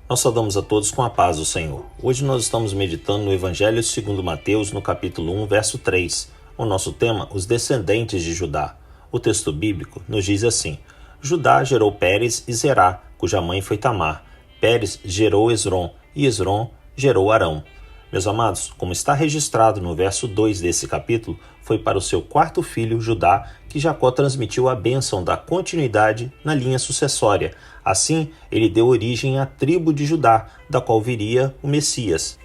Nós saudamos a todos com a paz do Senhor. Hoje nós estamos meditando no Evangelho segundo Mateus, no capítulo 1, verso 3. O nosso tema, os descendentes de Judá. O texto bíblico nos diz assim: Judá gerou Pérez e Zerá, cuja mãe foi Tamar. Pérez gerou Esrom, e Esrom gerou Arão. Meus amados, como está registrado no verso 2 desse capítulo, foi para o seu quarto filho, Judá, que Jacó transmitiu a bênção da continuidade na linha sucessória. Assim, ele deu origem à tribo de Judá, da qual viria o Messias.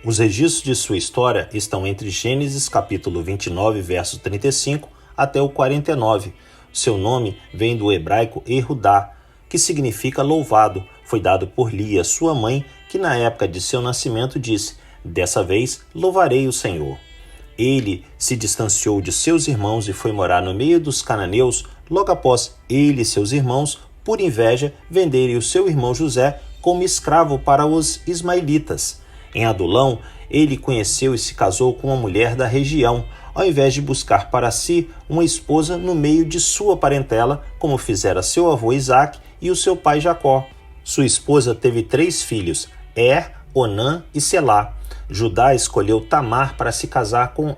Os registros de sua história estão entre Gênesis capítulo 29, verso 35, até o 49. Seu nome vem do hebraico Erudá, que significa louvado. Foi dado por Lia, sua mãe, que na época de seu nascimento disse: Dessa vez louvarei o Senhor. Ele se distanciou de seus irmãos e foi morar no meio dos cananeus, logo após ele e seus irmãos, por inveja, venderem o seu irmão José como escravo para os ismaelitas. Em Adulão, ele conheceu e se casou com uma mulher da região, ao invés de buscar para si uma esposa no meio de sua parentela, como fizera seu avô Isaque e o seu pai Jacó. Sua esposa teve 3 filhos, Onã e Selá. Judá escolheu Tamar para se casar com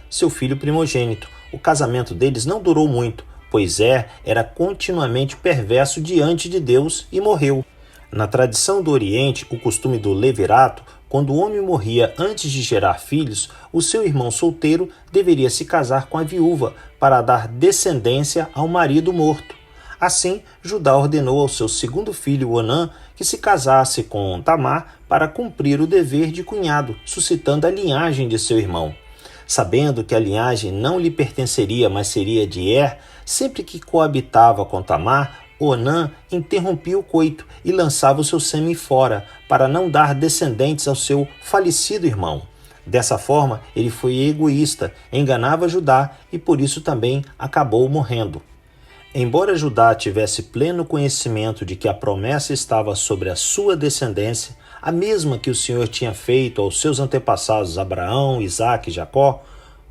seu filho primogênito. O casamento deles não durou muito, pois era continuamente perverso diante de Deus e morreu. Na tradição do Oriente, o costume do levirato, quando o homem morria antes de gerar filhos, o seu irmão solteiro deveria se casar com a viúva para dar descendência ao marido morto. Assim, Judá ordenou ao seu segundo filho, Onã, que se casasse com Tamar para cumprir o dever de cunhado, suscitando a linhagem de seu irmão. Sabendo que a linhagem não lhe pertenceria, mas seria de sempre que coabitava com Tamar, Onã interrompia o coito e lançava o seu sêmen fora, para não dar descendentes ao seu falecido irmão. Dessa forma, ele foi egoísta, enganava Judá e por isso também acabou morrendo. Embora Judá tivesse pleno conhecimento de que a promessa estava sobre a sua descendência, a mesma que o Senhor tinha feito aos seus antepassados Abraão, Isaque e Jacó,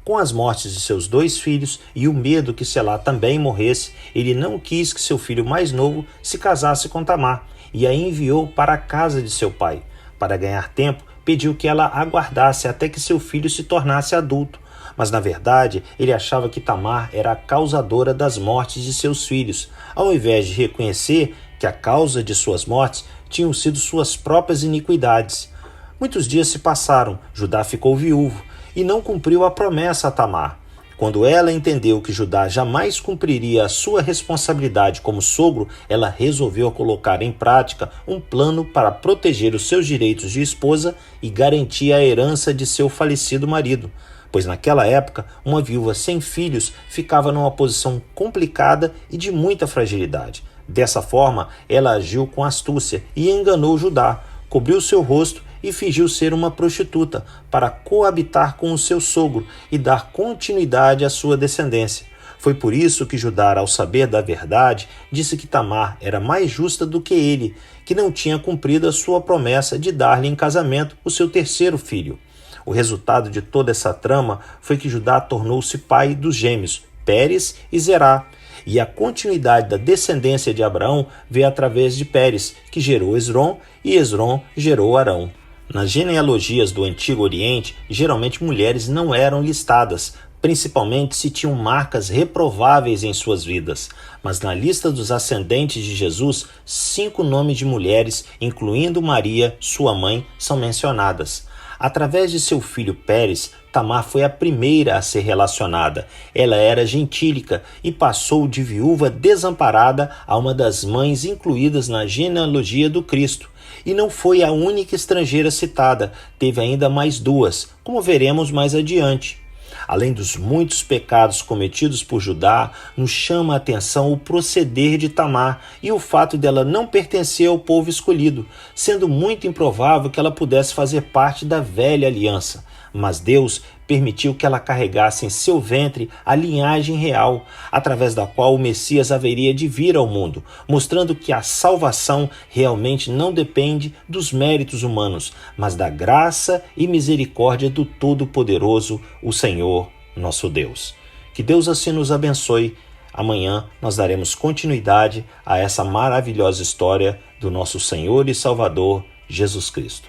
com as mortes de seus 2 filhos e o medo que Selá também morresse, ele não quis que seu filho mais novo se casasse com Tamar e a enviou para a casa de seu pai. Para ganhar tempo, pediu que ela aguardasse até que seu filho se tornasse adulto. Mas, na verdade, ele achava que Tamar era a causadora das mortes de seus filhos, ao invés de reconhecer que a causa de suas mortes tinham sido suas próprias iniquidades. Muitos dias se passaram, Judá ficou viúvo e não cumpriu a promessa a Tamar. Quando ela entendeu que Judá jamais cumpriria a sua responsabilidade como sogro, ela resolveu colocar em prática um plano para proteger os seus direitos de esposa e garantir a herança de seu falecido marido. Pois naquela época, uma viúva sem filhos ficava numa posição complicada e de muita fragilidade. Dessa forma, ela agiu com astúcia e enganou Judá, cobriu seu rosto e fingiu ser uma prostituta para coabitar com o seu sogro e dar continuidade à sua descendência. Foi por isso que Judá, ao saber da verdade, disse que Tamar era mais justa do que ele, que não tinha cumprido a sua promessa de dar-lhe em casamento o seu 3º filho. O resultado de toda essa trama foi que Judá tornou-se pai dos gêmeos, Pérez e Zerá, e a continuidade da descendência de Abraão veio através de Pérez, que gerou Esrom, e Esrom gerou Arão. Nas genealogias do Antigo Oriente, geralmente mulheres não eram listadas, principalmente se tinham marcas reprováveis em suas vidas. Mas na lista dos ascendentes de Jesus, 5 nomes de mulheres, incluindo Maria, sua mãe, são mencionadas. Através de seu filho Pérez, Tamar foi a primeira a ser relacionada. Ela era gentílica e passou de viúva desamparada a uma das mães incluídas na genealogia do Cristo. E não foi a única estrangeira citada, teve ainda mais 2, como veremos mais adiante. Além dos muitos pecados cometidos por Judá, nos chama a atenção o proceder de Tamar e o fato dela não pertencer ao povo escolhido, sendo muito improvável que ela pudesse fazer parte da velha aliança. Mas Deus permitiu que ela carregasse em seu ventre a linhagem real, através da qual o Messias haveria de vir ao mundo, mostrando que a salvação realmente não depende dos méritos humanos, mas da graça e misericórdia do Todo-Poderoso, o Senhor, nosso Deus. Que Deus assim nos abençoe. Amanhã nós daremos continuidade a essa maravilhosa história do nosso Senhor e Salvador, Jesus Cristo.